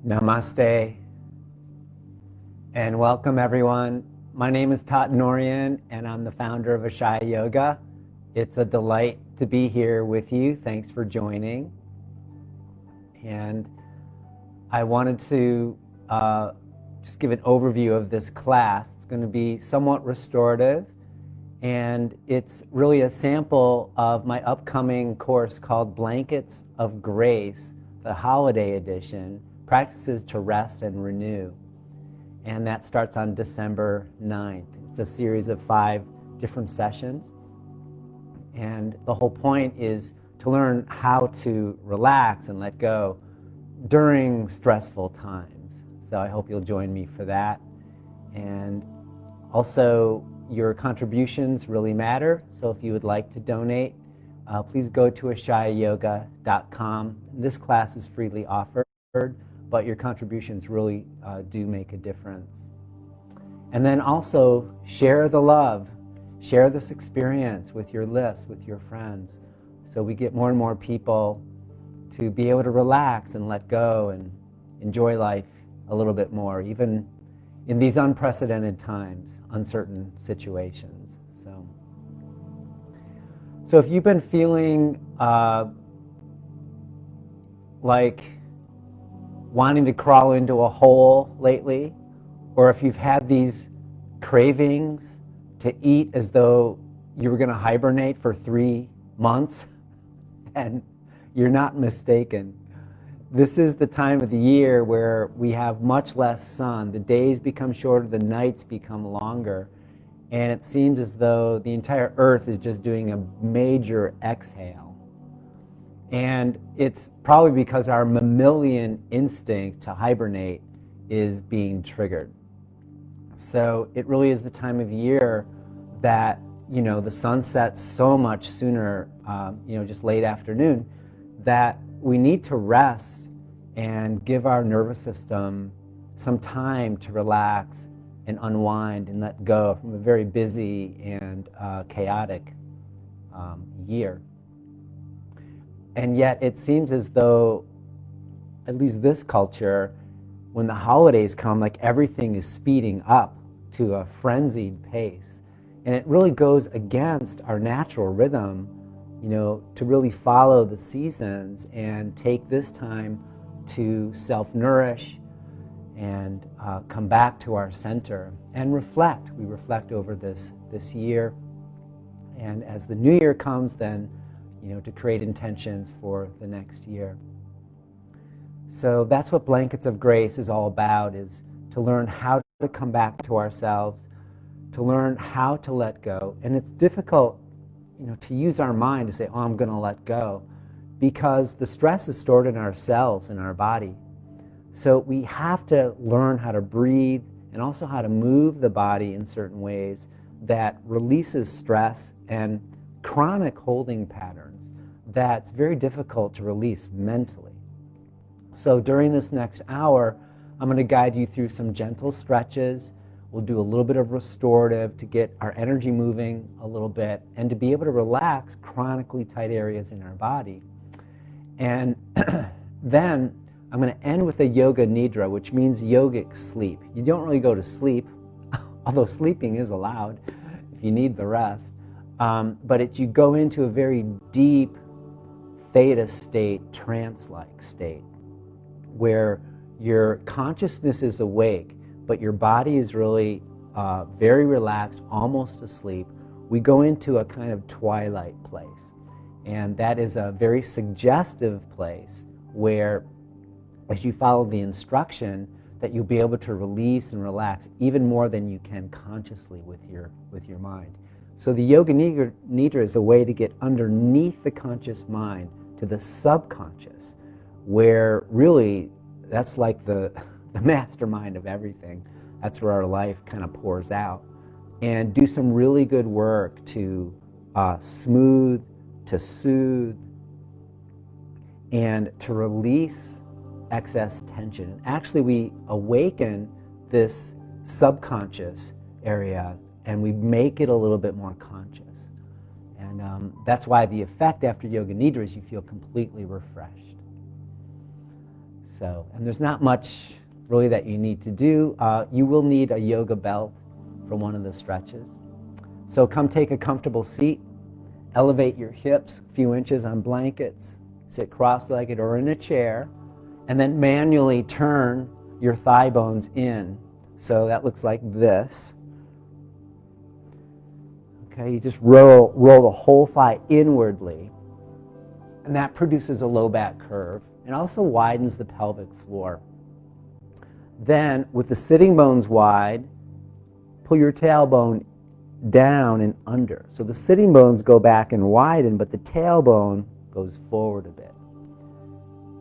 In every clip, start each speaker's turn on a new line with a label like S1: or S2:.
S1: Namaste and welcome everyone. My name is Tat Norian and I'm the founder of Ashaya Yoga. It's a delight to be here with you. Thanks for joining. And I wanted to just give an overview of this class. It's going to be somewhat restorative, and it's really a sample of my upcoming course called Blankets of Grace, the holiday edition, Practices to Rest and Renew. And that starts on December 9th. It's a series of 5 different sessions. And the whole point is to learn how to relax and let go during stressful times. So I hope you'll join me for that. And also, your contributions really matter. So if you would like to donate, please go to ashayayoga.com. This class is freely offered, but your contributions really do make a difference. And then also share the love, share this experience with your list, with your friends, so we get more and more people to be able to relax and let go and enjoy life a little bit more, even in these unprecedented times, uncertain situations. So if you've been feeling like wanting to crawl into a hole lately, or if you've had these cravings to eat as though you were going to hibernate for 3 months, and you're not mistaken. This is the time of the year where we have much less sun. The days become shorter, the nights become longer, and it seems as though the entire earth is just doing a major exhale. And it's probably because our mammalian instinct to hibernate is being triggered. So it really is the time of year that, the sun sets so much sooner, just late afternoon, that we need to rest and give our nervous system some time to relax and unwind and let go from a very busy and chaotic year. And yet it seems as though, at least this culture, when the holidays come, like everything is speeding up to a frenzied pace. And it really goes against our natural rhythm, to really follow the seasons and take this time to self-nourish and come back to our center and reflect. We reflect over this year. And as the new year comes, then to create intentions for the next year. So that's what Blankets of Grace is all about, is to learn how to come back to ourselves, to learn how to let go. And it's difficult, to use our mind to say, oh, I'm going to let go, because the stress is stored in our cells, in our body. So we have to learn how to breathe and also how to move the body in certain ways that releases stress and chronic holding patterns that's very difficult to release mentally. So during this next hour, I'm going to guide you through some gentle stretches. We'll do a little bit of restorative to get our energy moving a little bit and to be able to relax chronically tight areas in our body. And then I'm going to end with a yoga nidra, which means yogic sleep. You don't really go to sleep, although sleeping is allowed if you need the rest. But you go into a very deep theta state, trance-like state, where your consciousness is awake, but your body is really very relaxed, almost asleep. We go into a kind of twilight place. And that is a very suggestive place where, as you follow the instruction, that you'll be able to release and relax even more than you can consciously with your mind. So the Yoga Nidra is a way to get underneath the conscious mind to the subconscious, where really that's like the mastermind of everything. That's where our life kind of pours out. And do some really good work to smooth, to soothe, and to release excess tension. And actually we awaken this subconscious area and we make it a little bit more conscious. And that's why the effect after Yoga Nidra is you feel completely refreshed. So, and there's not much really that you need to do. You will need a yoga belt for one of the stretches. So come take a comfortable seat, elevate your hips a few inches on blankets, sit cross-legged or in a chair, and then manually turn your thigh bones in. So that looks like this. Okay, you just roll the whole thigh inwardly, and that produces a low back curve and also widens the pelvic floor. Then, with the sitting bones wide, pull your tailbone down and under. So the sitting bones go back and widen, but the tailbone goes forward a bit.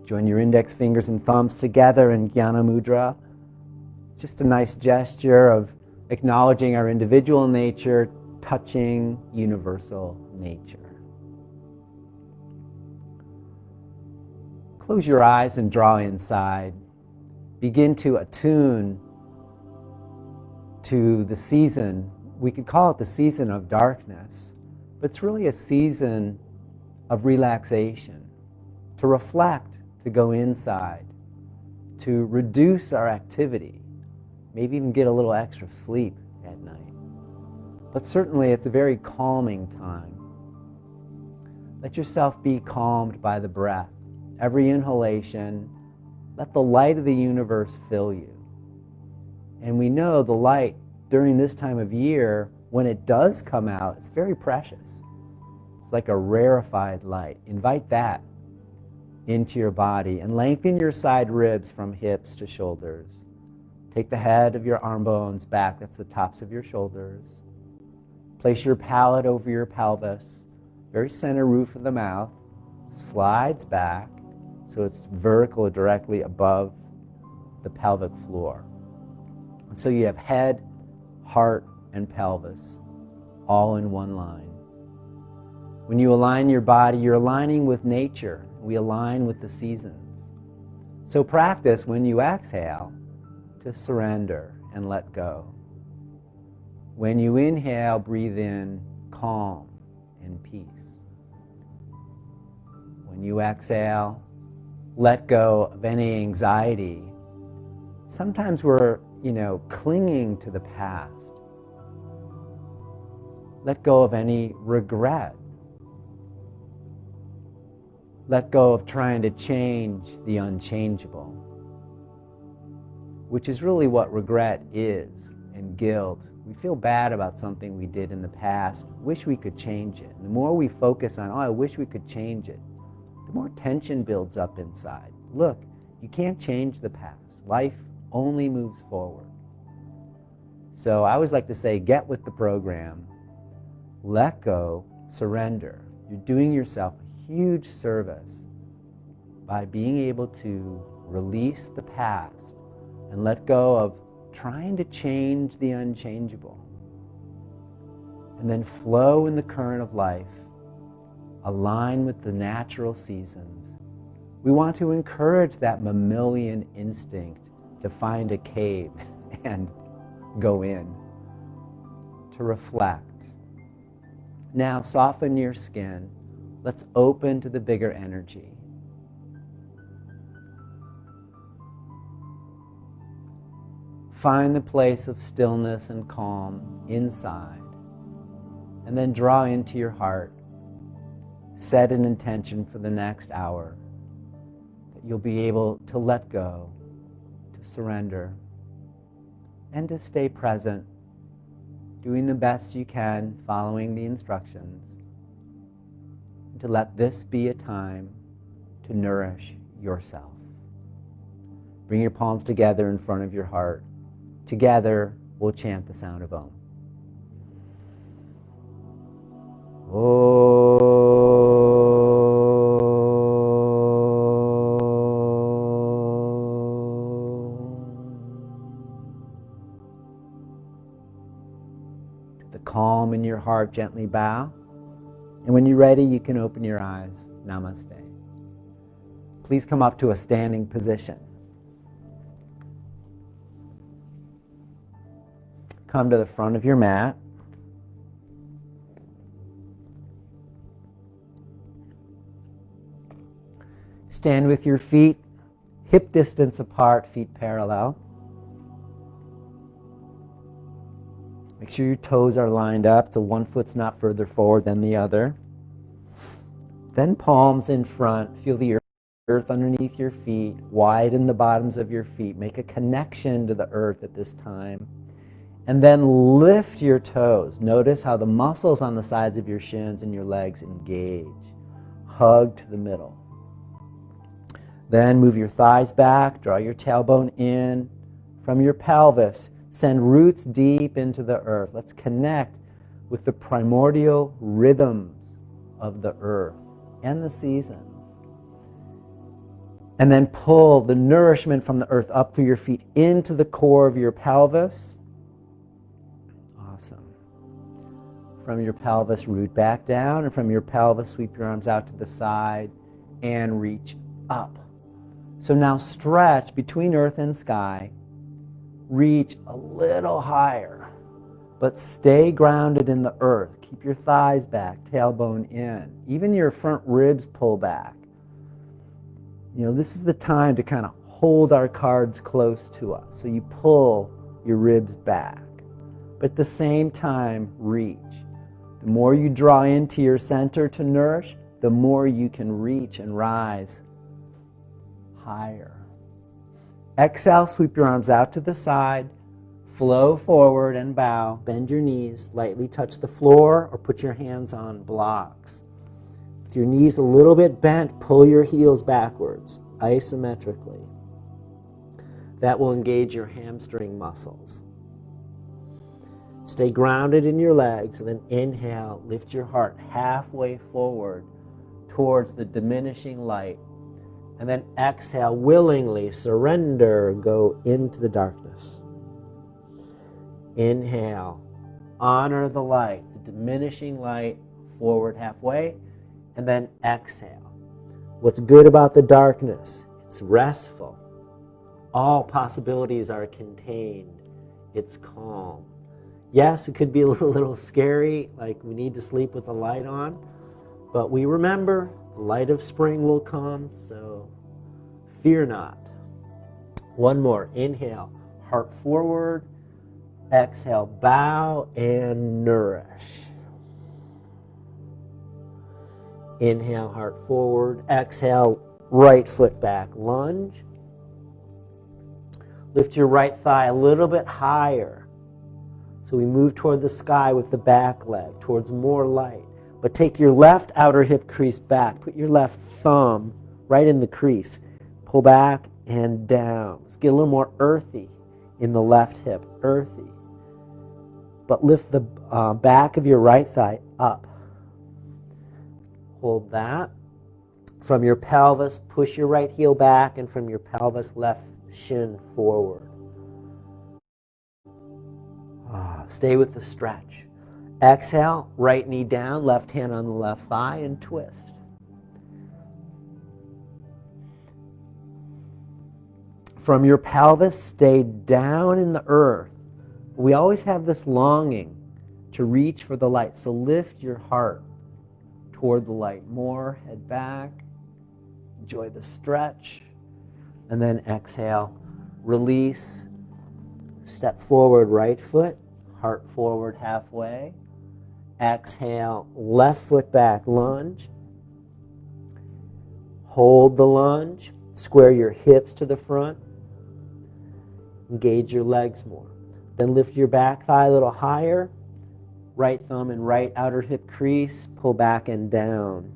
S1: Join your index fingers and thumbs together in Jnana Mudra. It's just a nice gesture of acknowledging our individual nature, touching universal nature. Close your eyes and draw inside. Begin to attune to the season. We could call it the season of darkness, but it's really a season of relaxation, to reflect, to go inside, to reduce our activity, maybe even get a little extra sleep at night. But certainly it's a very calming time. Let yourself be calmed by the breath. Every inhalation, let the light of the universe fill you. And we know the light during this time of year, when it does come out, it's very precious. It's like a rarefied light. Invite that into your body and lengthen your side ribs from hips to shoulders. Take the head of your arm bones back, that's the tops of your shoulders. Place your palate over your pelvis, very center roof of the mouth, slides back so it's vertical directly above the pelvic floor. And so you have head, heart, and pelvis all in one line. When you align your body, you're aligning with nature. We align with the seasons. So practice when you exhale to surrender and let go. When you inhale, breathe in calm and peace. When you exhale, let go of any anxiety. Sometimes we're, clinging to the past. Let go of any regret. Let go of trying to change the unchangeable, which is really what regret is, and guilt. We feel bad about something we did in the past, wish we could change it. And the more we focus on, I wish we could change it, the more tension builds up inside. Look, you can't change the past. Life only moves forward. So I always like to say, get with the program, let go, surrender. You're doing yourself a huge service by being able to release the past and let go of trying to change the unchangeable. And then flow in the current of life, align with the natural seasons. We want to encourage that mammalian instinct to find a cave and go in, to reflect. Now soften your skin. Let's open to the bigger energy. Find the place of stillness and calm inside, and then draw into your heart. Set an intention for the next hour that you'll be able to let go, to surrender, and to stay present, doing the best you can, following the instructions, and to let this be a time to nourish yourself. Bring your palms together in front of your heart. Together, we'll chant the sound of Om. To the calm in your heart, gently bow. And when you're ready, you can open your eyes. Namaste. Please come up to a standing position. Come to the front of your mat. Stand with your feet hip distance apart, feet parallel. Make sure your toes are lined up so one foot's not further forward than the other. Then palms in front. Feel the earth underneath your feet. Widen the bottoms of your feet. Make a connection to the earth at this time. And then lift your toes. Notice how the muscles on the sides of your shins and your legs engage. Hug to the middle. Then move your thighs back. Draw your tailbone in. From your pelvis, send roots deep into the earth. Let's connect with the primordial rhythms of the earth and the seasons. And then pull the nourishment from the earth up through your feet into the core of your pelvis. Awesome. From your pelvis, root back down, and from your pelvis, sweep your arms out to the side and reach up. So now stretch between earth and sky. Reach a little higher, but stay grounded in the earth. Keep your thighs back, tailbone in. Even your front ribs pull back. You know, this is the time to kind of hold our cards close to us. So you pull your ribs back, but at the same time, reach. The more you draw into your center to nourish, the more you can reach and rise higher. Exhale, sweep your arms out to the side, flow forward and bow. Bend your knees, lightly touch the floor or put your hands on blocks. With your knees a little bit bent, pull your heels backwards, isometrically. That will engage your hamstring muscles. Stay grounded in your legs, and then inhale, lift your heart halfway forward towards the diminishing light. And then exhale, willingly surrender, go into the darkness. Inhale, honor the light, the diminishing light, forward halfway, and then exhale. What's good about the darkness? It's restful. All possibilities are contained. It's calm. Yes, it could be a little scary, like we need to sleep with the light on, but we remember the light of spring will come, so fear not. One more. Inhale, heart forward. Exhale, bow and nourish. Inhale, heart forward. Exhale, right foot back, lunge. Lift your right thigh a little bit higher. So we move toward the sky with the back leg, towards more light. But take your left outer hip crease back. Put your left thumb right in the crease. Pull back and down. Let's get a little more earthy in the left hip, earthy. But lift the back of your right thigh up. Hold that. From your pelvis, push your right heel back, and from your pelvis, left shin forward. Stay with the stretch. Exhale, right knee down, left hand on the left thigh, and twist. From your pelvis, stay down in the earth. We always have this longing to reach for the light, so lift your heart toward the light. More, head back, enjoy the stretch, and then exhale, release, step forward, right foot, heart forward halfway. Exhale, left foot back, lunge. Hold the lunge, square your hips to the front, engage your legs more. Then lift your back thigh a little higher, right thumb and right outer hip crease, pull back and down.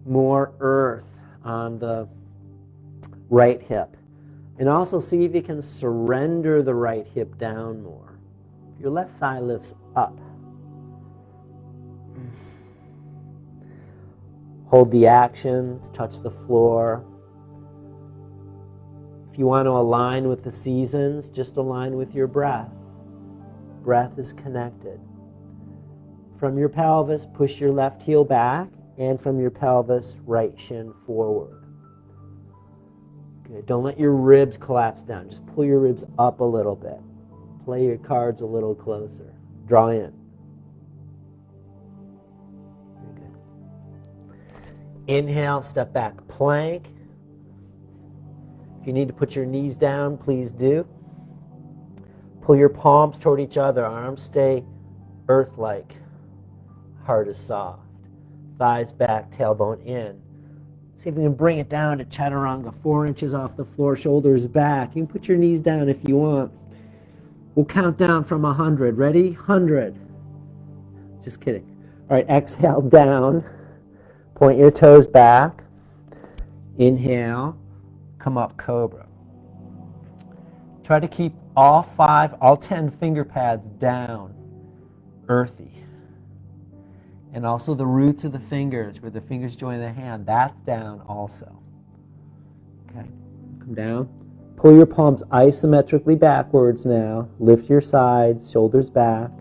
S1: More earth on the right hip. And also see if you can surrender the right hip down more. Your left thigh lifts up. Hold the actions, touch the floor. If you want to align with the seasons, just align with your breath. Breath is connected. From your pelvis, push your left heel back, and from your pelvis, right shin forward. Good. Don't let your ribs collapse down. Just pull your ribs up a little bit. Play your cards a little closer. Draw in. Very good. Inhale, step back, plank.
S2: you need to put your knees down, please do. Pull your palms toward each other. Arms stay earth-like. Heart is soft. Thighs back, tailbone in. See if we can bring it down to chaturanga, 4 inches off the floor, shoulders back. You can put your knees down if you want. We'll count down from 100. Ready? 100. Just kidding. All right, exhale down. Point your toes back. Inhale. Come up, cobra. Try to keep all 10 finger pads down, earthy. And also the roots of the fingers, where the fingers join the hand, that's down also. Okay, come down. Pull your palms isometrically backwards now. Lift your sides, shoulders back.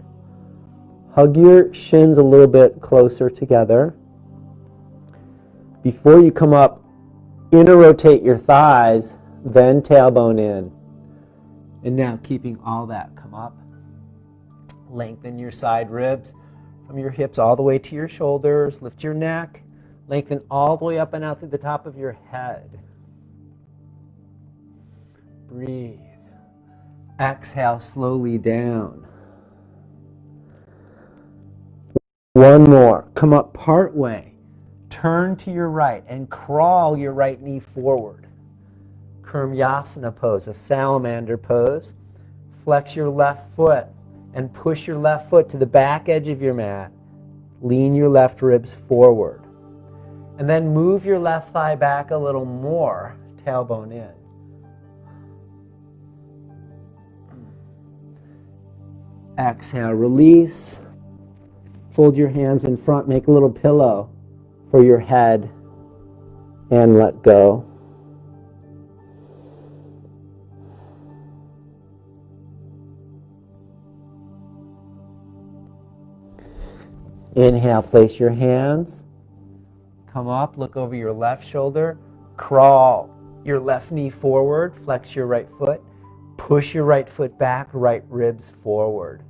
S2: Hug your shins a little bit closer together. Before you come up, inner rotate your thighs, then tailbone in. And now keeping all that, come up. Lengthen your side ribs from your hips all the way to your shoulders. Lift your neck. Lengthen all the way up and out through the top of your head. Breathe. Exhale slowly down. One more. Come up part way. Turn to your right and crawl your right knee forward. Kurmayasana pose, a salamander pose. Flex your left foot and push your left foot to the back edge of your mat. Lean your left ribs forward. And then move your left thigh back a little more, tailbone in. Exhale, release. Fold your hands in front, make a little pillow for your head, and let go. Inhale, place your hands. Come up, look over your left shoulder. Crawl your left knee forward, flex your right foot. Push your right foot back, right ribs forward.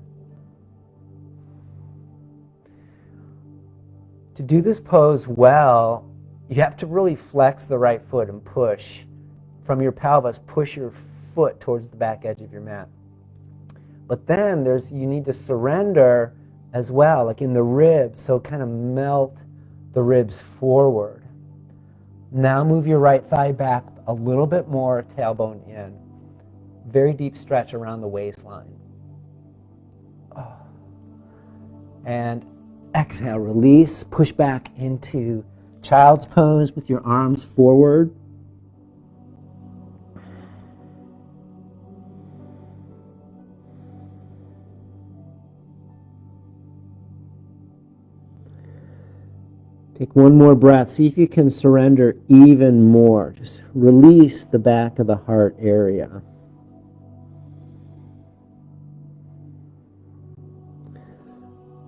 S2: To do this pose well, you have to really flex the right foot and push. From your pelvis, push your foot towards the back edge of your mat. But then you need to surrender as well, like in the ribs, so kind of melt the ribs forward. Now move your right thigh back a little bit more, tailbone in. Very deep stretch around the waistline. And exhale, release, push back into child's pose with your arms forward. Take one more breath. See if you can surrender even more. Just release the back of the heart area.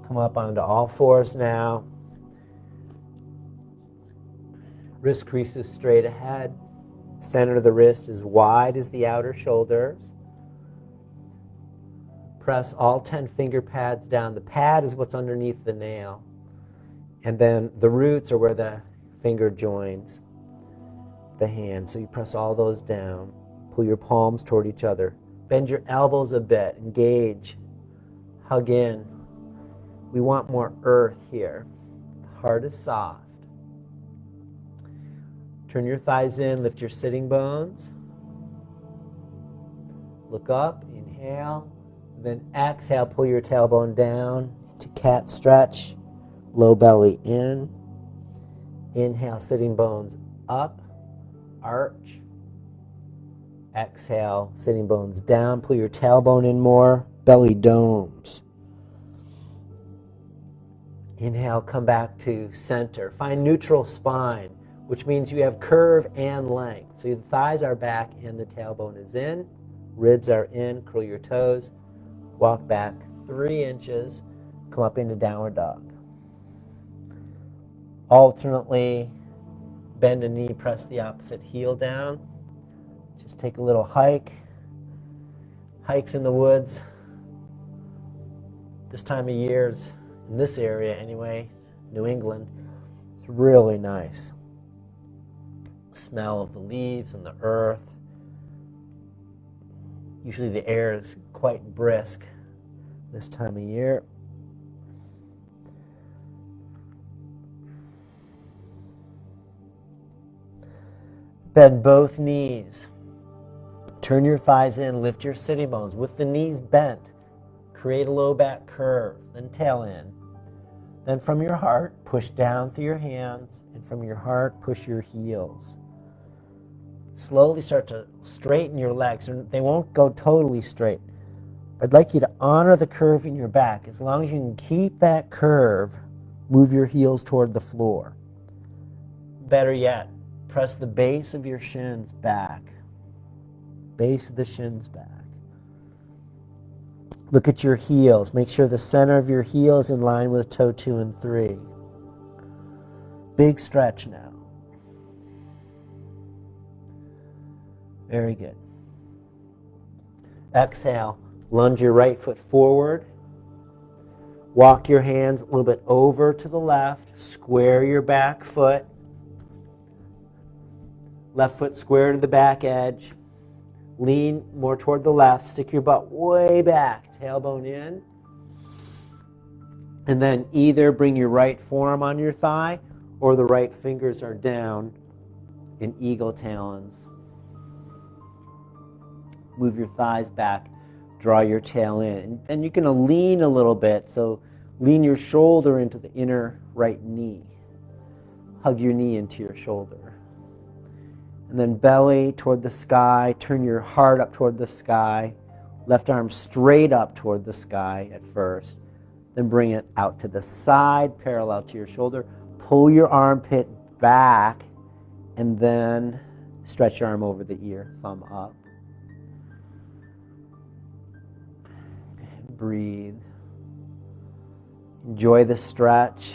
S2: Come up onto all fours now. Wrist creases straight ahead. Center of the wrist is wide as the outer shoulders. Press all 10 finger pads down. The pad is what's underneath the nail. And then the roots are where the finger joins the hand. So you press all those down. Pull your palms toward each other. Bend your elbows a bit. Engage. Hug in. We want more earth here. The heart is soft. Turn your thighs in. Lift your sitting bones. Look up. Inhale. Then exhale. Pull your tailbone down to cat stretch. Low belly in. Inhale, sitting bones up, arch. Exhale, sitting bones down. Pull your tailbone in more, belly domes. Inhale, come back to center. Find neutral spine, which means you have curve and length. So the thighs are back and the tailbone is in. Ribs are in. Curl your toes. Walk back 3 inches. Come up into downward dog. Alternately, bend a knee, press the opposite heel down. Just take a little hike. Hikes in the woods. This time of year, in this area anyway, New England, it's really nice. Smell of the leaves and the earth. Usually the air is quite brisk this time of year. Bend both knees. Turn your thighs in, lift your sitting bones. With the knees bent, create a low back curve, then tail in. Then from your heart, push down through your hands, and from your heart, push your heels. Slowly start to straighten your legs. They won't go totally straight. I'd like you to honor the curve in your back. As long as you can keep that curve, move your heels toward the floor. Better yet, press the base of your shins back. Base of the shins back. Look at your heels. Make sure the center of your heel is in line with toe 2 and 3. Big stretch now. Very good. Exhale. Lunge your right foot forward. Walk your hands a little bit over to the left. Square your back foot. Left foot square to the back edge. Lean more toward the left. Stick your butt way back. Tailbone in. And then either bring your right forearm on your thigh or the right fingers are down in eagle talons. Move your thighs back. Draw your tail in. And you're going to lean a little bit. So lean your shoulder into the inner right knee. Hug your knee into your shoulder. And then belly toward the sky. Turn your heart up toward the sky. Left arm straight up toward the sky at first. Then bring it out to the side, parallel to your shoulder. Pull your armpit back. And then stretch your arm over the ear, thumb up. Breathe. Enjoy the stretch.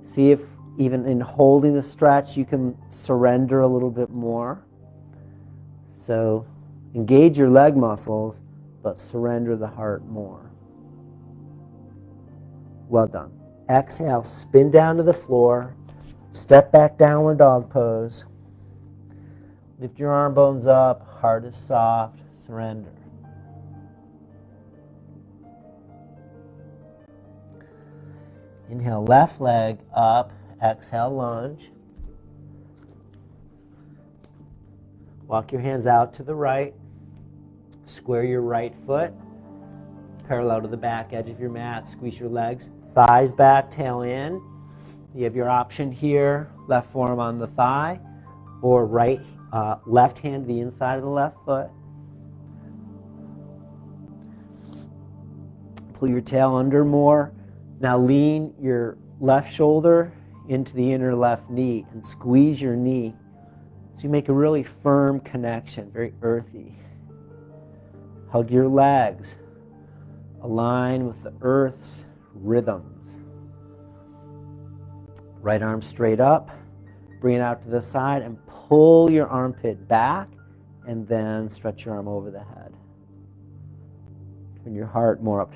S2: See if even in holding the stretch you can surrender a little bit more. So engage your leg muscles, but surrender the heart more. Well done. Exhale, spin down to the floor. Step back, downward dog pose. Lift your arm bones up, heart is soft, surrender. Inhale, left leg up. Exhale, lunge. Walk your hands out to the right. Square your right foot. Parallel to the back edge of your mat. Squeeze your legs. Thighs back, tail in. You have your option here. Left forearm on the thigh. Or left hand to the inside of the left foot. Pull your tail under more. Now lean your left shoulder into the inner left knee and squeeze your knee so you make a really firm connection, very earthy. Hug your legs. Align with the earth's rhythms. Right arm straight up. Bring it out to the side and pull your armpit back and then stretch your arm over the head. Turn your heart more up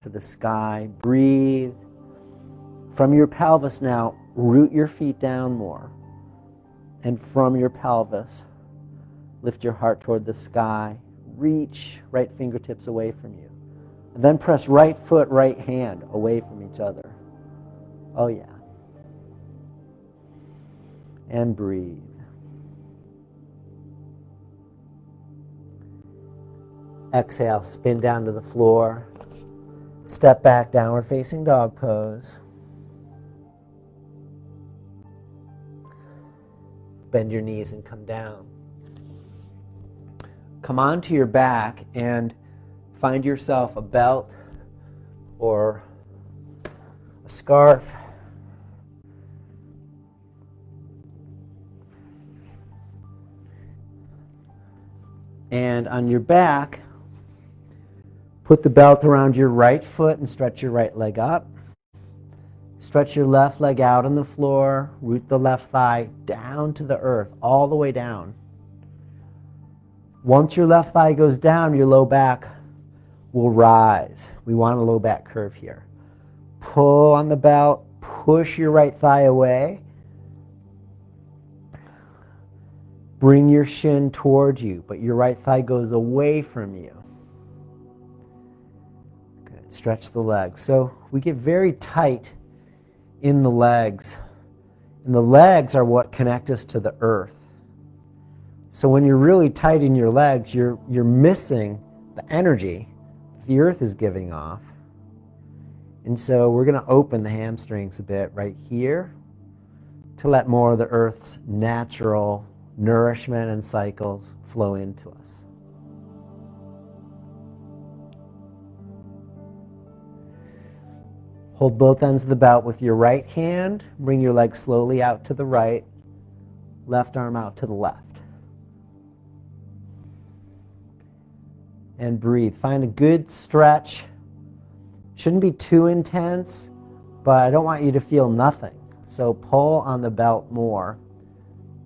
S2: to the sky. Breathe. From your pelvis now, root your feet down more. And from your pelvis, lift your heart toward the sky. Reach right fingertips away from you. And then press right foot, right hand away from each other. Oh yeah. And breathe. Exhale, spin down to the floor. Step back, downward facing dog pose. Bend your knees and come down. Come onto your back and find yourself a belt or a scarf. And on your back, put the belt around your right foot and stretch your right leg up. Stretch your left leg out on the floor. Root the left thigh down to the earth, all the way down. Once your left thigh goes down, your low back will rise. We want a low back curve here. Pull on the belt. Push your right thigh away. Bring your shin towards you, but your right thigh goes away from you. Good. Stretch the legs. So we get very tight in the legs. And the legs are what connect us to the earth. So when you're really tight in your legs, you're missing the energy the earth is giving off. And so we're going to open the hamstrings a bit right here to let more of the earth's natural nourishment and cycles flow into us. Hold both ends of the belt with your right hand. Bring your leg slowly out to the right. Left arm out to the left. And breathe. Find a good stretch. Shouldn't be too intense, but I don't want you to feel nothing. So pull on the belt more.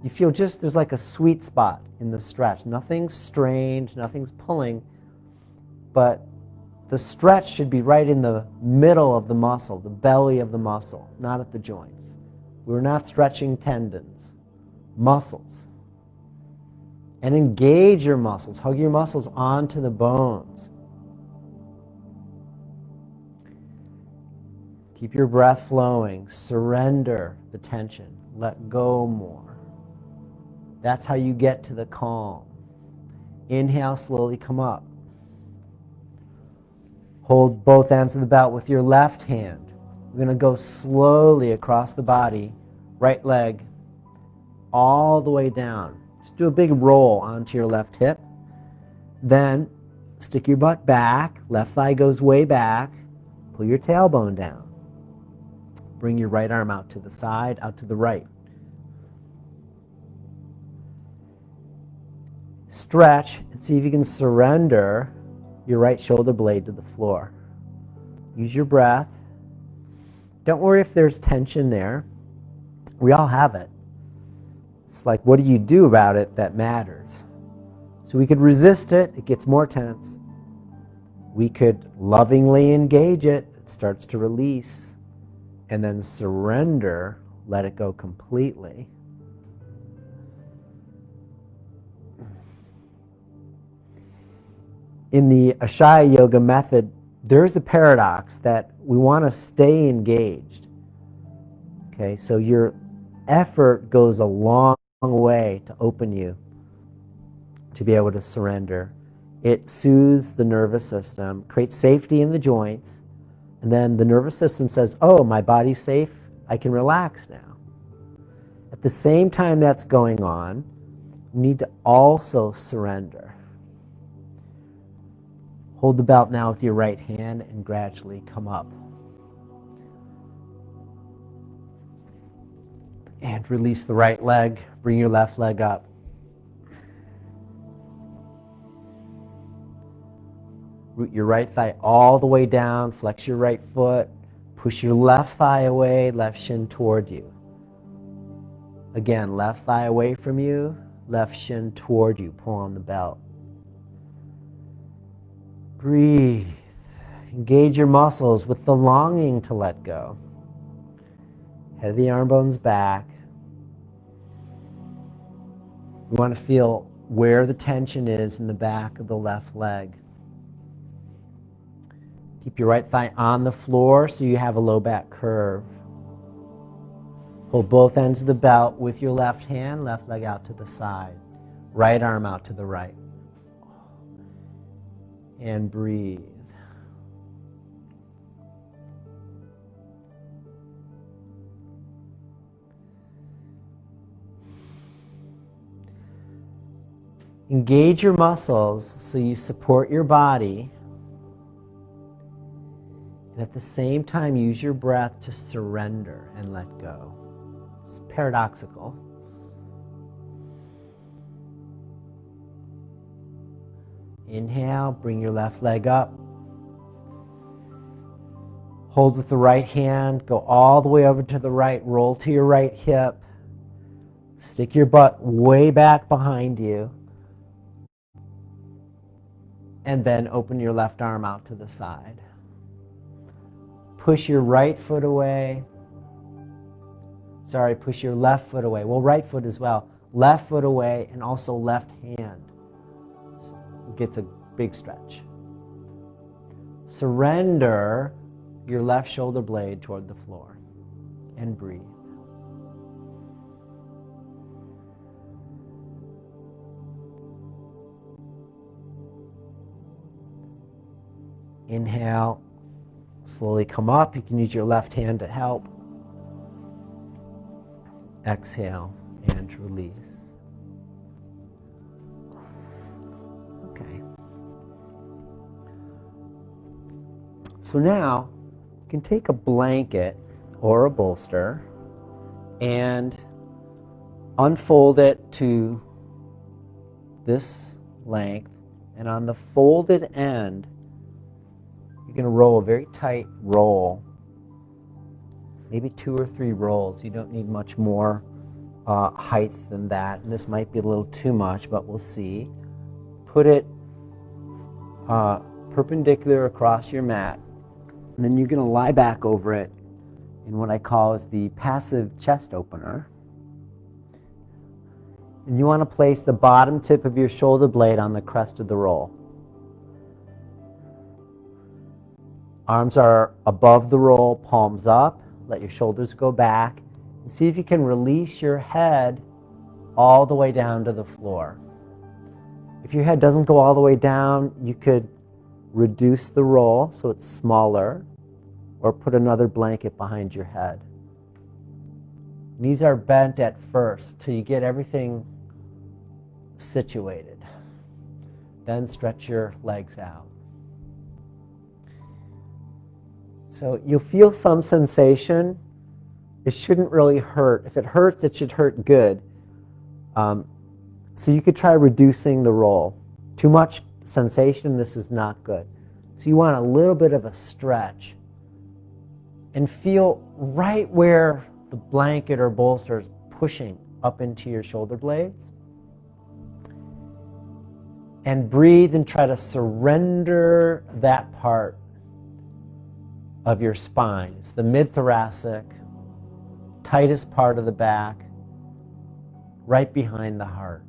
S2: You feel just, there's like a sweet spot in the stretch. Nothing's strained, nothing's pulling, but the stretch should be right in the middle of the muscle, the belly of the muscle, not at the joints. We're not stretching tendons, muscles. And engage your muscles. Hug your muscles onto the bones. Keep your breath flowing. Surrender the tension. Let go more. That's how you get to the calm. Inhale, slowly come up. Hold both ends of the belt with your left hand. We're going to go slowly across the body, right leg, all the way down. Just do a big roll onto your left hip. Then stick your butt back. Left thigh goes way back. Pull your tailbone down. Bring your right arm out to the side, out to the right. Stretch and see if you can surrender your right shoulder blade to the floor. Use your breath. Don't worry if there's tension there. We all have it. It's like, what do you do about it that matters? So we could resist it, it gets more tense. We could lovingly engage it, it starts to release. And then surrender, let it go completely. In the Ashaya Yoga method, there's a paradox that we want to stay engaged. Okay, so your effort goes a long way to open you to be able to surrender. It soothes the nervous system, creates safety in the joints, and then the nervous system says, oh, my body's safe, I can relax now. At the same time that's going on, you need to also surrender. Hold the belt now with your right hand and gradually come up. And release the right leg. Bring your left leg up. Root your right thigh all the way down. Flex your right foot. Push your left thigh away, left shin toward you. Again, left thigh away from you, left shin toward you. Pull on the belt. Breathe. Engage your muscles with the longing to let go. Head of the arm bones back. You want to feel where the tension is in the back of the left leg. Keep your right thigh on the floor so you have a low back curve. Hold both ends of the belt with your left hand, left leg out to the side. Right arm out to the right. And breathe. Engage your muscles so you support your body, and at the same time use your breath to surrender and let go. It's paradoxical. Inhale, bring your left leg up. Hold with the right hand, go all the way over to the right, roll to your right hip. Stick your butt way back behind you. And then open your left arm out to the side. Push your right foot away. Push your left foot away. Well, right foot as well. left foot away, and also left hand gets a big stretch. Surrender your left shoulder blade toward the floor and breathe. Inhale, slowly come up. You can use your left hand to help. Exhale and release. Okay. So now you can take a blanket or a bolster and unfold it to this length, and on the folded end you're going to roll a very tight roll, maybe 2 or 3 rolls. You don't need much more height than that, and this might be a little too much, but we'll see. Put it perpendicular across your mat, and then you're going to lie back over it in what I call is the passive chest opener. And you want to place the bottom tip of your shoulder blade on the crest of the roll. Arms are above the roll, palms up. Let your shoulders go back. And see if you can release your head all the way down to the floor. If your head doesn't go all the way down, you could reduce the roll so it's smaller, or put another blanket behind your head. Knees are bent at first till you get everything situated. Then stretch your legs out. So you'll feel some sensation. It shouldn't really hurt. If it hurts, it should hurt good. So you could try reducing the roll. Too much sensation, this is not good. So you want a little bit of a stretch. And feel right where the blanket or bolster is pushing up into your shoulder blades. And breathe and try to surrender that part of your spine. It's the mid-thoracic, tightest part of the back, right behind the heart.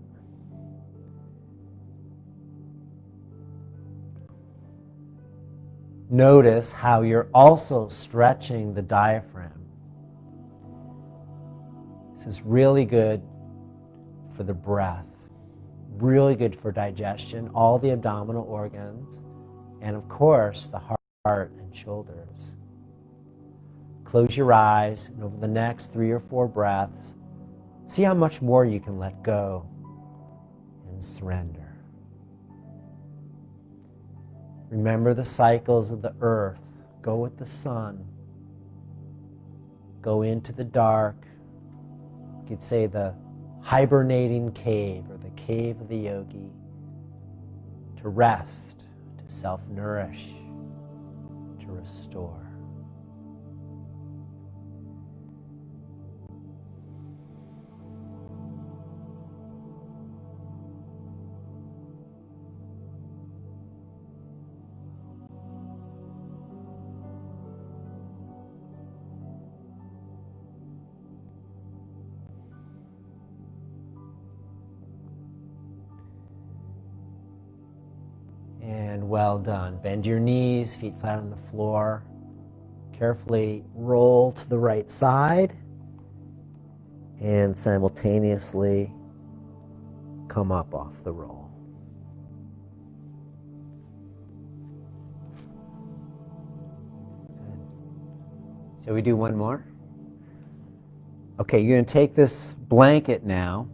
S2: Notice how you're also stretching the diaphragm. This is really good for the breath, really good for digestion, all the abdominal organs, and of course the heart and shoulders. Close your eyes, and over the next 3 or 4 breaths, see how much more you can let go and surrender. Remember the cycles of the earth. Go with the sun. Go into the dark. You could say the hibernating cave or the cave of the yogi. To rest, to self-nourish, to restore. And well done. Bend your knees, feet flat on the floor. Carefully roll to the right side and simultaneously come up off the roll. Good. Shall we do one more? Okay, you're going to take this blanket now,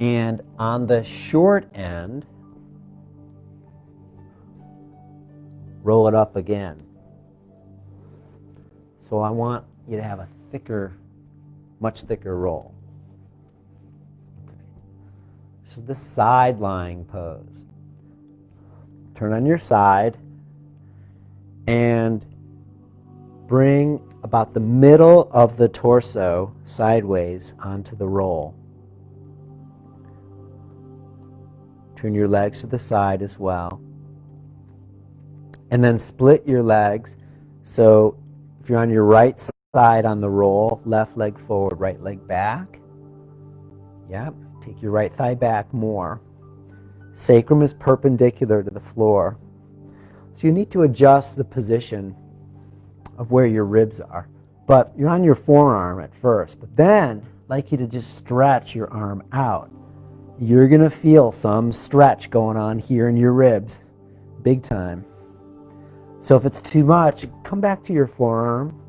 S2: and on the short end, roll it up again. So I want you to have a thicker, much thicker roll. Okay. So the side lying pose. Turn on your side and bring about the middle of the torso sideways onto the roll. Turn your legs to the side as well. And then split your legs. So if you're on your right side on the roll, left leg forward, right leg back. Yep. Take your right thigh back more. Sacrum is perpendicular to the floor. So you need to adjust the position of where your ribs are. But you're on your forearm at first. But then, I'd like you to just stretch your arm out. You're going to feel some stretch going on here in your ribs. Big time. So if it's too much, come back to your forearm.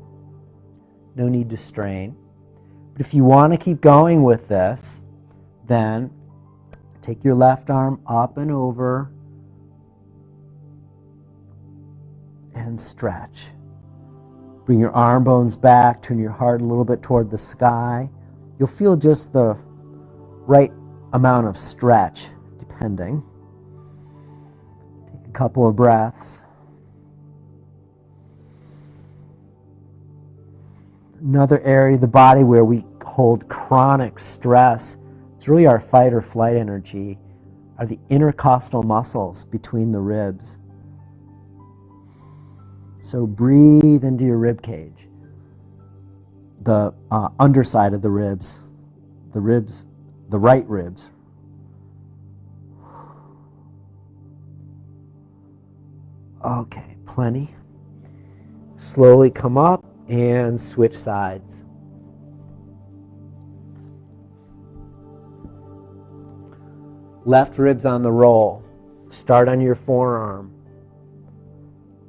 S2: No need to strain. But if you want to keep going with this, then take your left arm up and over and stretch. Bring your arm bones back, turn your heart a little bit toward the sky. You'll feel just the right amount of stretch, depending. Take a couple of breaths. Another area of the body where we hold chronic stress, it's really our fight or flight energy, are the intercostal muscles between the ribs. So breathe into your rib cage, the underside of the ribs, the right ribs. Okay, plenty. Slowly come up and switch sides. Left ribs on the roll. Start on your forearm.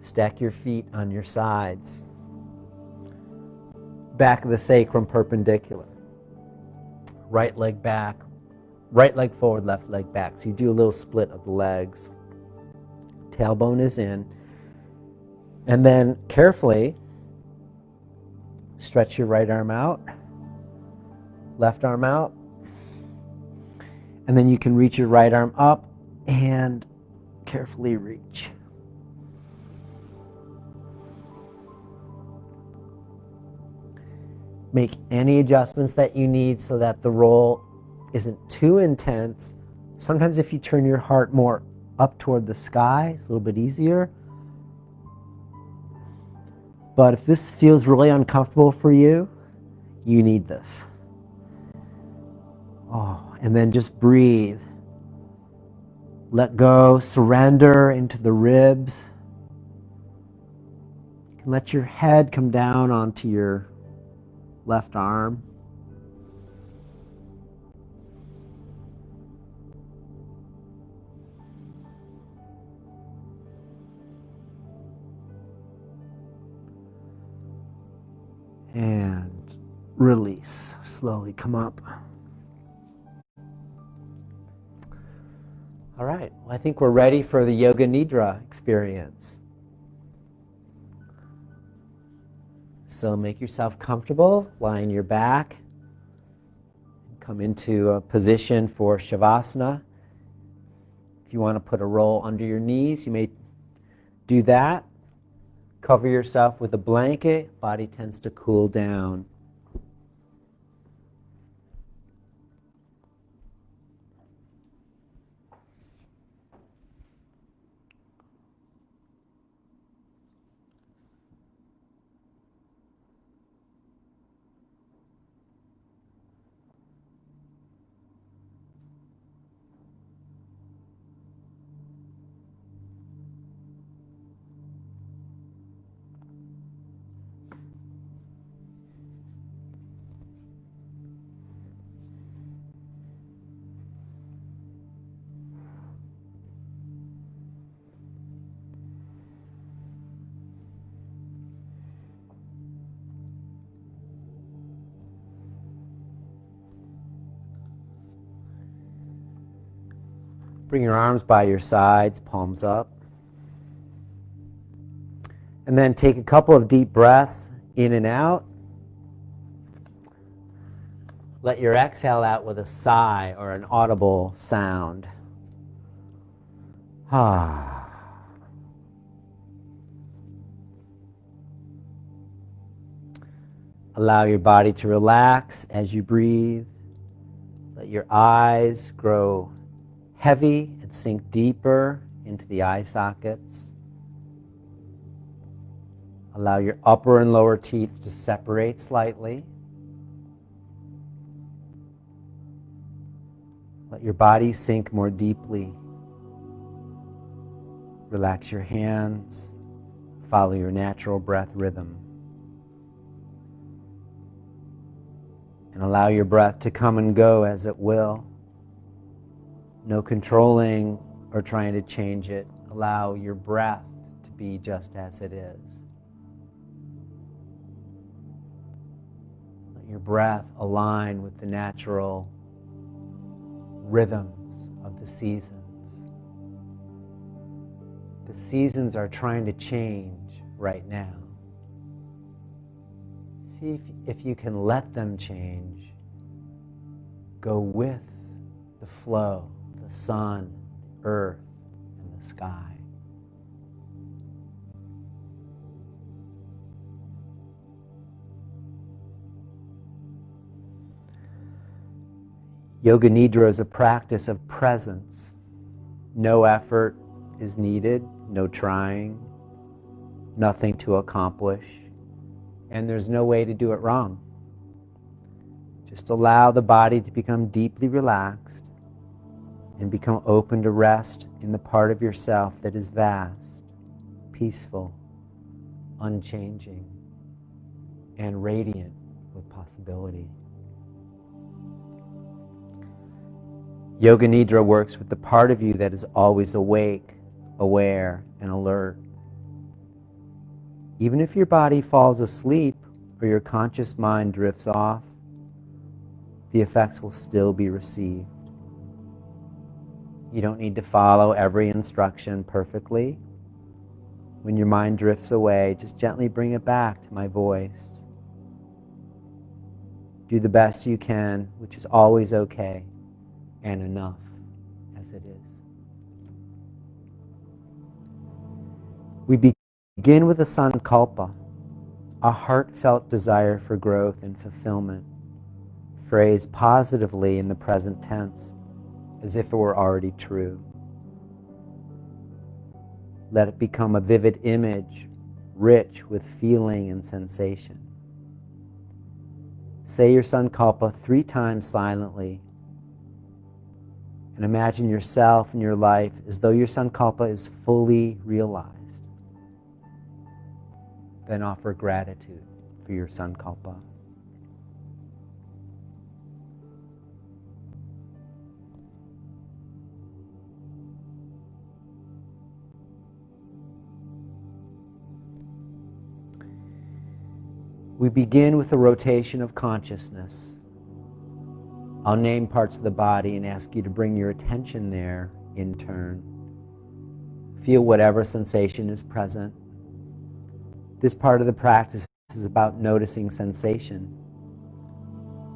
S2: Stack your feet on your sides. Back of the sacrum perpendicular. Right leg back. Right leg forward, left leg back. So you do a little split of the legs. Tailbone is in. And then carefully stretch your right arm out. Left arm out. And then you can reach your right arm up and carefully reach. Make any adjustments that you need so that the roll isn't too intense. Sometimes if you turn your heart more up toward the sky, it's a little bit easier. But if this feels really uncomfortable for you, you need this. Oh, and then just breathe. Let go, surrender into the ribs. You can let your head come down onto your left arm. And release. Slowly come up. All right, well, I think we're ready for the Yoga Nidra experience. So make yourself comfortable, lie on your back. Come into a position for Shavasana. If you want to put a roll under your knees, you may do that. Cover yourself with a blanket. Body tends to cool down. Bring your arms by your sides, palms up. And then take a couple of deep breaths in and out. Let your exhale out with a sigh or an audible sound. Ah. Allow your body to relax as you breathe. Let your eyes grow heavy and sink deeper into the eye sockets. Allow your upper and lower teeth to separate slightly.
S1: Let your body sink more deeply. Relax your hands. Follow your natural breath rhythm. And allow your breath to come and go as it will. No controlling or trying to change it. Allow your breath to be just as it is. Let your breath align with the natural rhythms of the seasons. The seasons are trying to change right now. See if you can let them change. Go with the flow, the sun, the earth, and the sky. Yoga Nidra is a practice of presence. No effort is needed, no trying, nothing to accomplish, and there's no way to do it wrong. Just allow the body to become deeply relaxed and become open to rest in the part of yourself that is vast, peaceful, unchanging, and radiant with possibility. Yoga Nidra works with the part of you that is always awake, aware, and alert. Even if your body falls asleep or your conscious mind drifts off, the effects will still be received. You don't need to follow every instruction perfectly. When your mind drifts away, just gently bring it back to my voice. Do the best you can, which is always okay and enough as it is. We begin with a sankalpa, a heartfelt desire for growth and fulfillment, phrased positively in the present tense, as if it were already true. Let it become a vivid image, rich with feeling and sensation. Say your sankalpa 3 times silently, and imagine yourself and your life as though your sankalpa is fully realized. Then offer gratitude for your sankalpa. We begin with a rotation of consciousness. I'll name parts of the body and ask you to bring your attention there in turn. Feel whatever sensation is present. This part of the practice is about noticing sensation.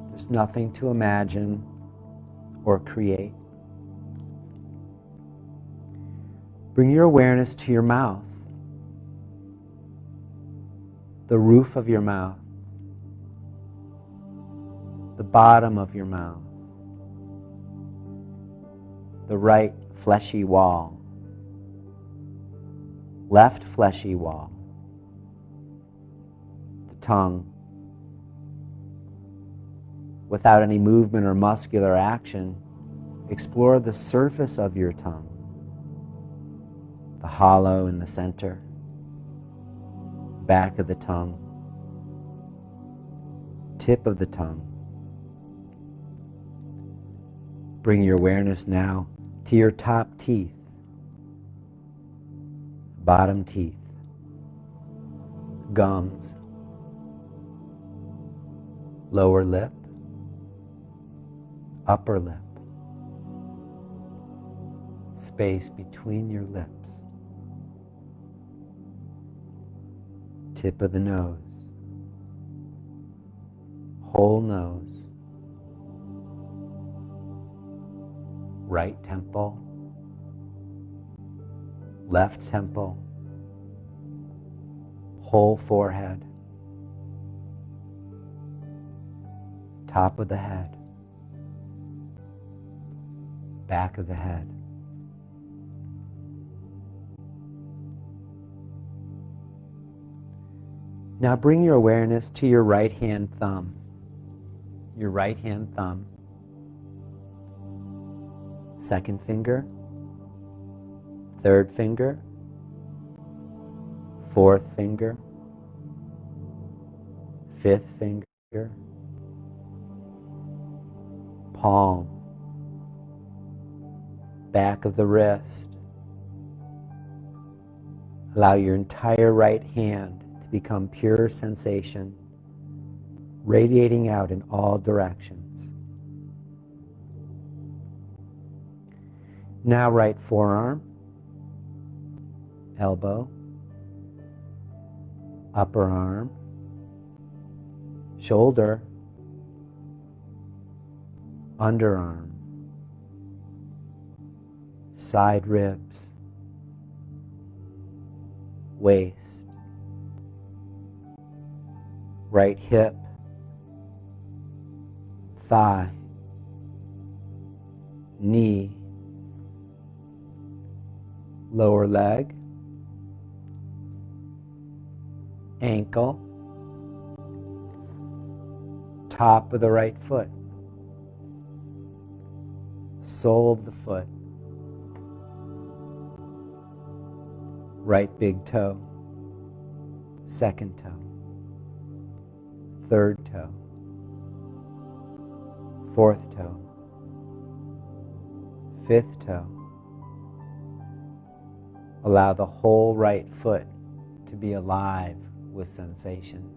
S1: There's nothing to imagine or create. Bring your awareness to your mouth, the roof of your mouth, the bottom of your mouth, the right fleshy wall, left fleshy wall, the tongue. Without any movement or muscular action, explore the surface of your tongue, the hollow in the center, back of the tongue, tip of the tongue. Bring your awareness now to your top teeth, bottom teeth, gums, lower lip, upper lip, space between your lips, tip of the nose, whole nose, right temple, left temple, whole forehead, top of the head, back of the head. Now bring your awareness to your right hand thumb. Your right hand thumb. second finger, third finger, fourth finger, fifth finger, palm, back of the wrist. Allow your entire right hand to become pure sensation, radiating out in all directions. Now right forearm, elbow, upper arm, shoulder, underarm, side ribs, waist, right hip, thigh, knee, lower leg, ankle, top of the right foot, sole of the foot, right big toe, second toe, third toe, fourth toe, fifth toe. Allow the whole right foot to be alive with sensation.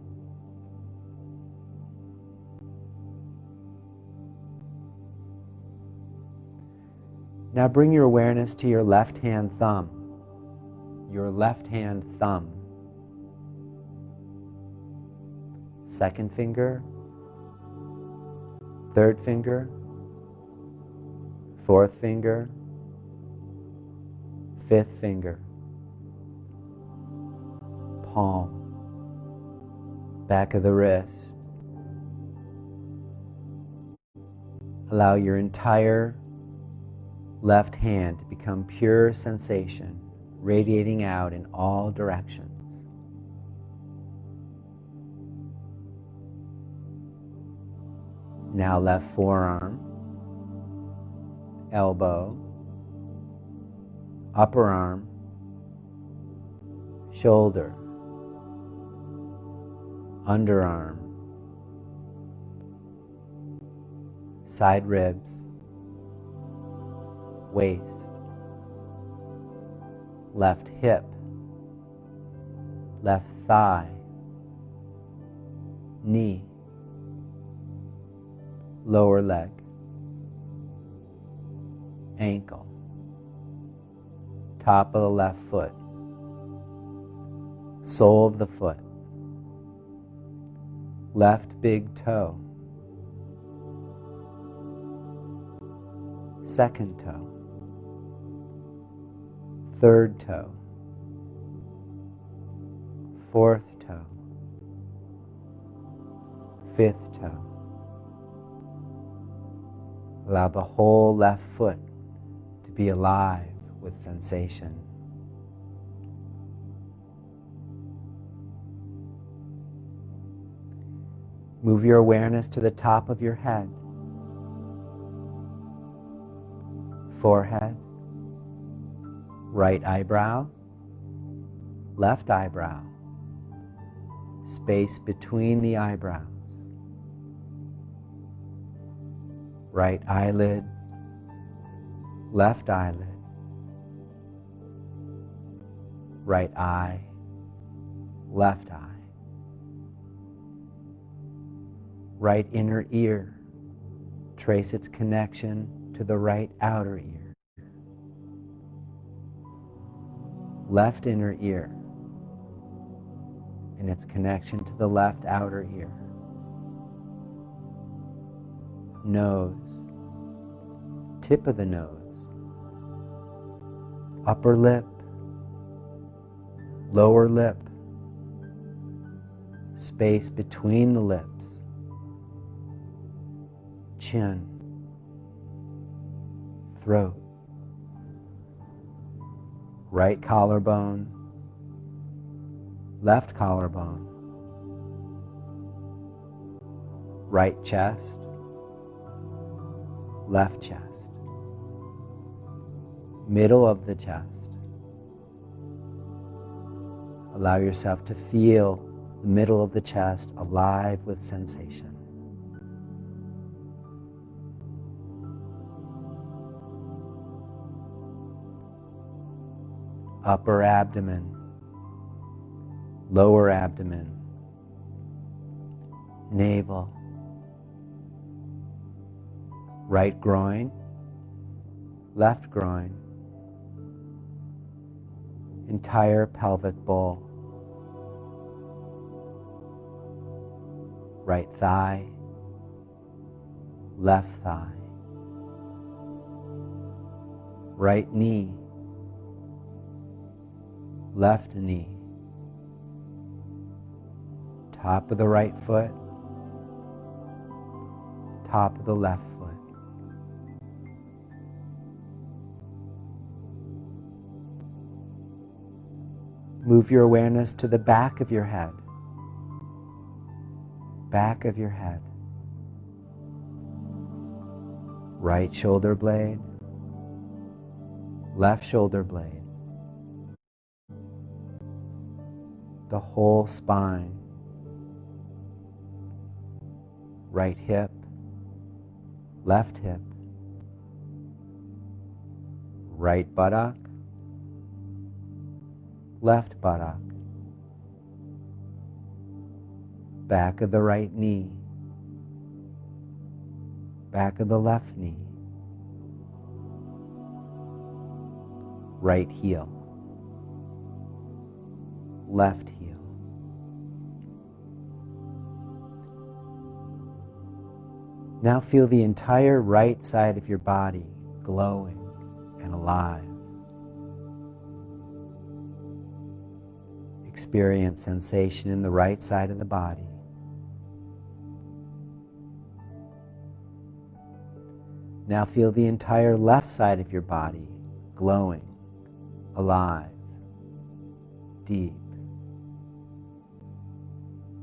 S1: Now bring your awareness to your left hand thumb. Your left hand thumb. Second finger, third finger, fourth finger, fifth finger, palm, back of the wrist. Allow your entire left hand to become pure sensation, radiating out in all directions. Now left forearm, elbow, upper arm, shoulder, underarm, side ribs, waist, left hip, left thigh, knee, lower leg, ankle, top of the left foot, sole of the foot, left big toe, second toe, third toe, fourth toe, fifth toe. Allow the whole left foot to be alive with sensation. Move your awareness to the top of your head, forehead, right eyebrow, left eyebrow, space between the eyebrows, right eyelid, left eyelid, right eye, left eye, right inner ear, trace its connection to the right outer ear, left inner ear and its connection to the left outer ear, nose, tip of the nose, upper lip, lower lip, space between the lips, chin, throat, right collarbone, left collarbone, right chest, left chest, middle of the chest. Allow yourself to feel the middle of the chest alive with sensation. Upper abdomen, lower abdomen, navel, right groin, left groin, entire pelvic bowl, right thigh, left thigh, right knee, left knee, top of the right foot, top of the left foot. Move your awareness to the back of your head. Back of your head. Right shoulder blade, left shoulder blade. The whole spine. Right hip, left hip. Right buttock, left buttock. Back of the right knee, back of the left knee. Right heel, left heel. Now feel the entire right side of your body glowing and alive. Experience sensation in the right side of the body. Now feel the entire left side of your body glowing, alive, deep.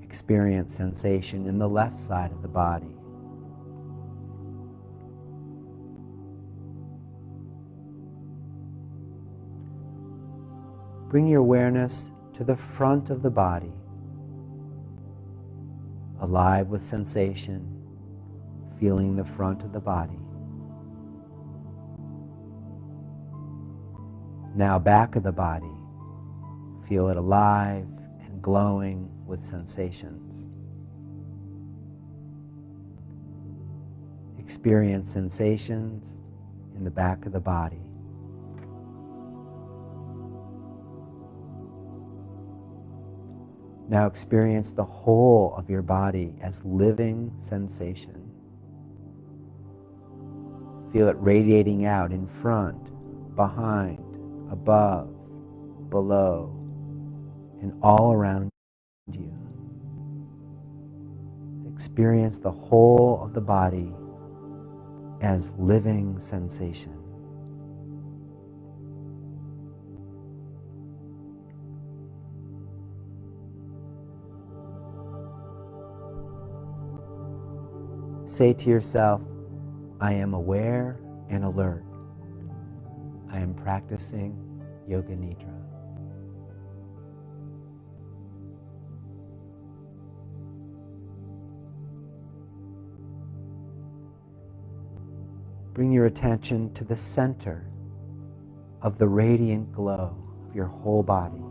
S1: Experience sensation in the left side of the body. Bring your awareness to the front of the body, alive with sensation, feeling the front of the body. Now back of the body, feel it alive and glowing with sensations. Experience sensations in the back of the body. Now experience the whole of your body as living sensation. Feel it radiating out in front, behind, above, below, and all around you. Experience the whole of the body as living sensation. Say to yourself, I am aware and alert. I am practicing Yoga Nidra. Bring your attention to the center of the radiant glow of your whole body.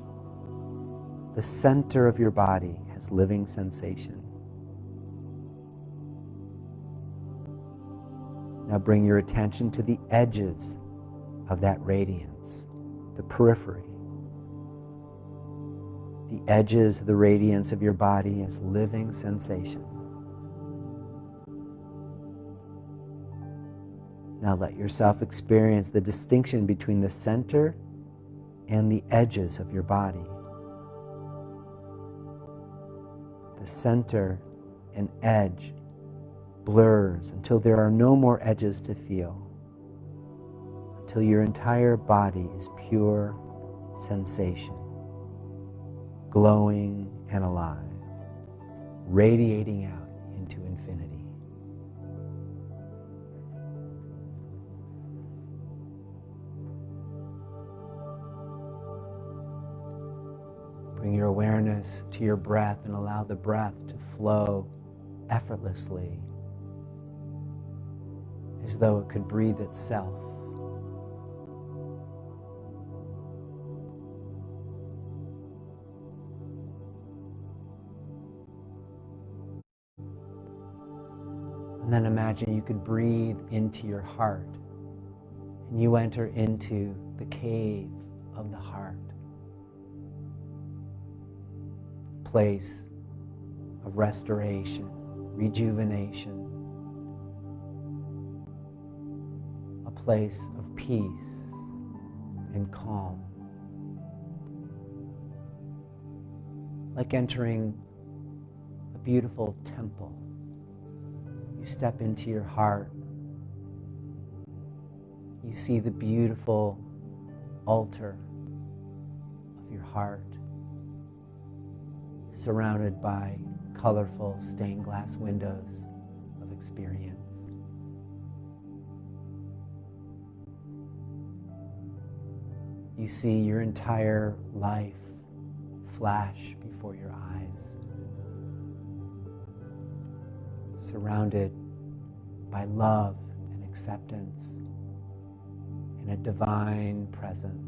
S1: The center of your body has living sensation. Now bring your attention to the edges of that radiance, the periphery. The edges of the radiance of your body as living sensation. Now let yourself experience the distinction between the center and the edges of your body. The center and edge blurs until there are no more edges to feel, until your entire body is pure sensation, glowing and alive, radiating out into infinity. Bring your awareness to your breath and allow the breath to flow effortlessly, as though it could breathe itself. And then imagine you could breathe into your heart, and you enter into the cave of the heart, place of restoration, rejuvenation, a place of peace and calm, like entering a beautiful temple. You step into your heart. You see the beautiful altar of your heart, surrounded by colorful stained glass windows of experience. You see your entire life flash before your eyes, surrounded by love and acceptance in a divine presence.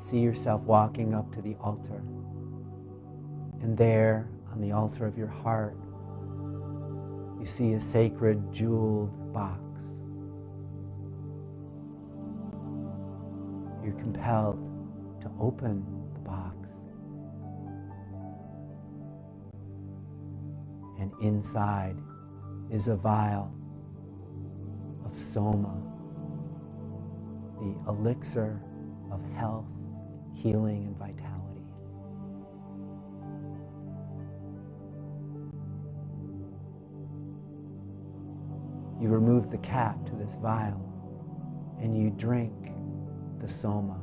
S1: See yourself walking up to the altar, and there on the altar of your heart, you see a sacred jeweled box. You're compelled to open the box, and inside is a vial of soma, the elixir of health, healing, and vitality. You remove the cap to this vial and you drink the soma,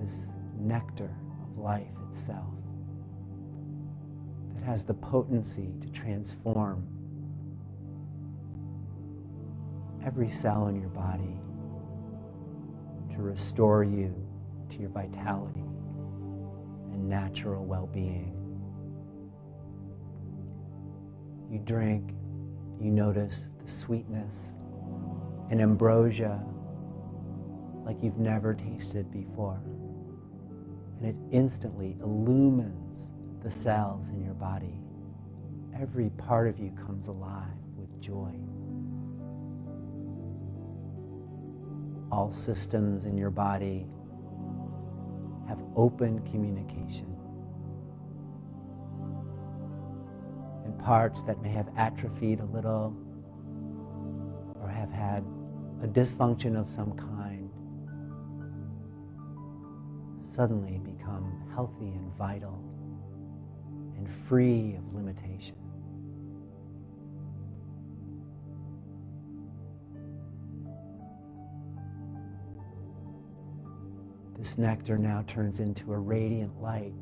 S1: this nectar of life itself that has the potency to transform every cell in your body, to restore you to your vitality and natural well-being. You drink, you notice the sweetness and ambrosia like you've never tasted before. And it instantly illumines the cells in your body. Every part of you comes alive with joy. All systems in your body have open communication. And parts that may have atrophied a little or have had a dysfunction of some kind suddenly become healthy and vital and free of limitation. This nectar now turns into a radiant light,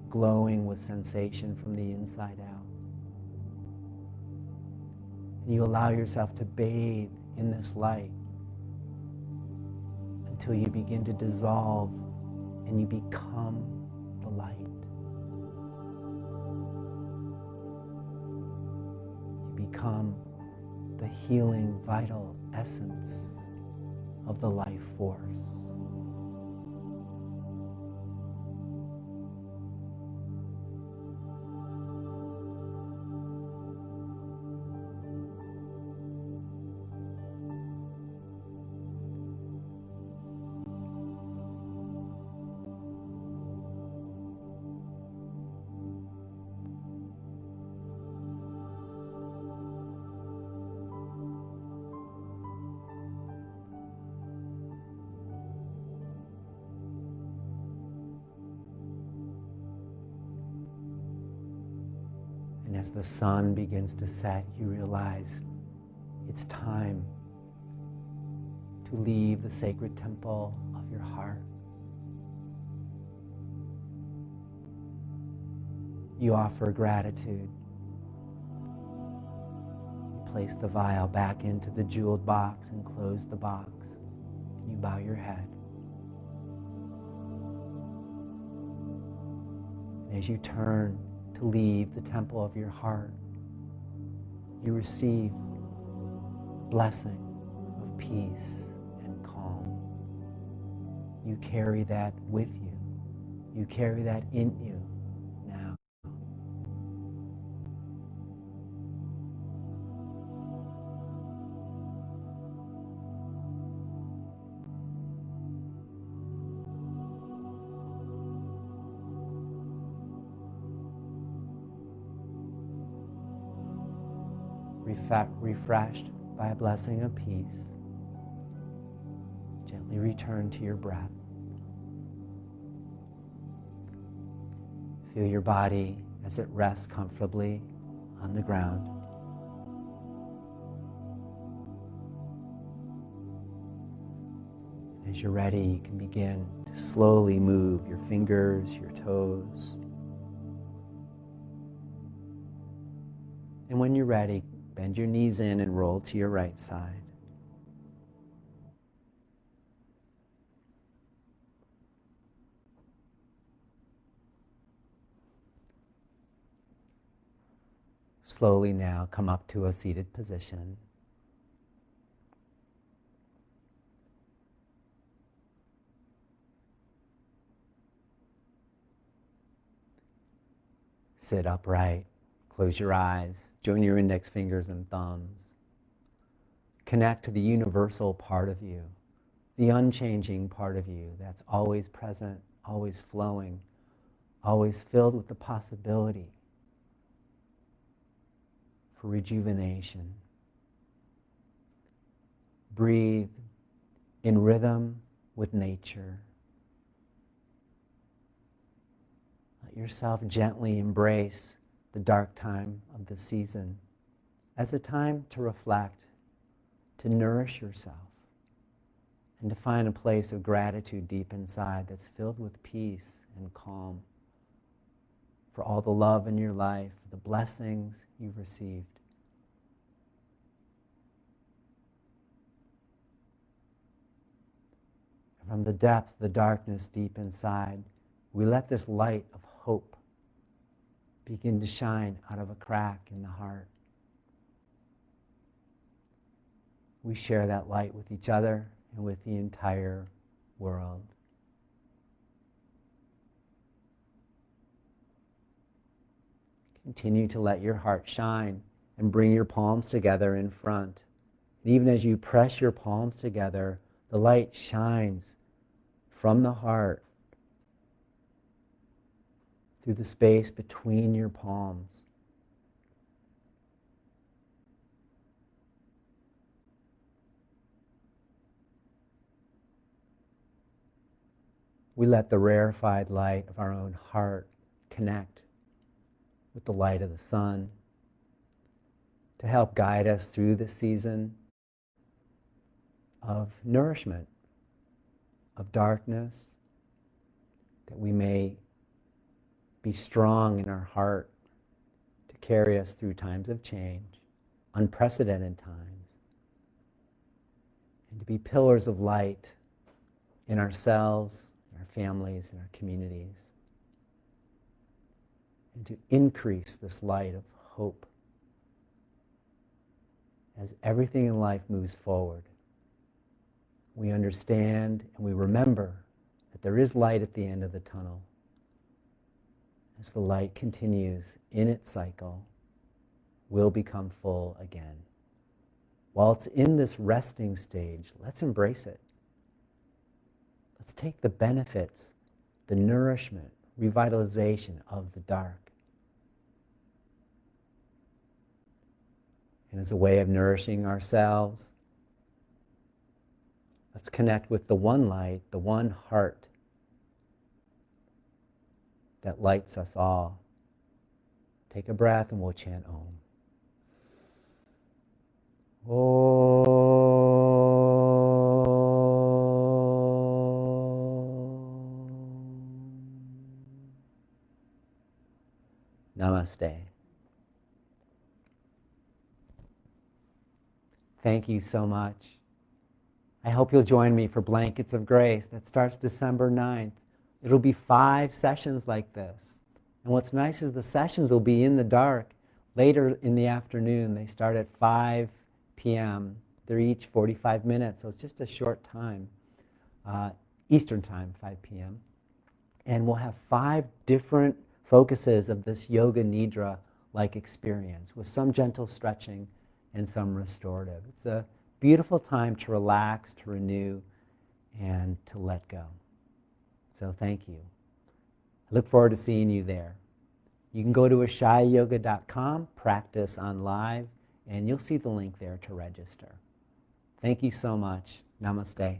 S1: glowing with sensation from the inside out. And you allow yourself to bathe in this light until you begin to dissolve and you become the light. You become the healing, vital essence of the life force. And as the sun begins to set, you realize it's time to leave the sacred temple of your heart. You offer gratitude place the vial back into the jeweled box and close the box. You bow your head. And as you turn to leave the temple of your heart, you receive a blessing of peace and calm. You carry that with you. You carry that in you now. Refreshed by a blessing of peace, gently return to your breath. Feel your body as it rests comfortably on the ground. As you're ready, you can begin to slowly move your fingers, your toes. And when you're ready, bend your knees in and roll to your right side. Slowly now come up to a seated position. Sit upright, close your eyes, join your index fingers and thumbs. Connect to the universal part of you, the unchanging part of you that's always present, always flowing, always filled with the possibility for rejuvenation. Breathe in rhythm with nature. Let yourself gently embrace the dark time of the season as a time to reflect, to nourish yourself, and to find a place of gratitude deep inside that's filled with peace and calm for all the love in your life, the blessings you've received. From the depth, the darkness deep inside, we let this light of hope begin to shine out of a crack in the heart. We share that light with each other and with the entire world. Continue to let your heart shine and bring your palms together in front. And even as you press your palms together, the light shines from the heart through the space between your palms. We let the rarefied light of our own heart connect with the light of the sun to help guide us through the season of nourishment, of darkness, that we may be strong in our heart to carry us through times of change, unprecedented times, and to be pillars of light in ourselves, in our families, in our communities, and to increase this light of hope as everything in life moves forward. We understand and we remember that there is light at the end of the tunnel. As the light continues in its cycle, we'll become full again. While it's in this resting stage, let's embrace it. Let's take the benefits, the nourishment, revitalization of the dark. And as a way of nourishing ourselves, let's connect with the one light, the one heart that lights us all. Take a breath and we'll chant Om. Namaste. thank you so much. I hope you'll join me for Blankets of Grace. That starts December 9th. It'll be 5 sessions like this. And what's nice is the sessions will be in the dark later in the afternoon. They start at 5 p.m. They're each 45 minutes, so it's just a short time. Eastern time, 5 p.m. And we'll have 5 different focuses of this yoga nidra-like experience with some gentle stretching and some restorative. It's a beautiful time to relax, to renew, and to let go. So thank you. I look forward to seeing you there. You can go to ashayayoga.com, practice on live, and you'll see the link there to register. Thank you so much. Namaste.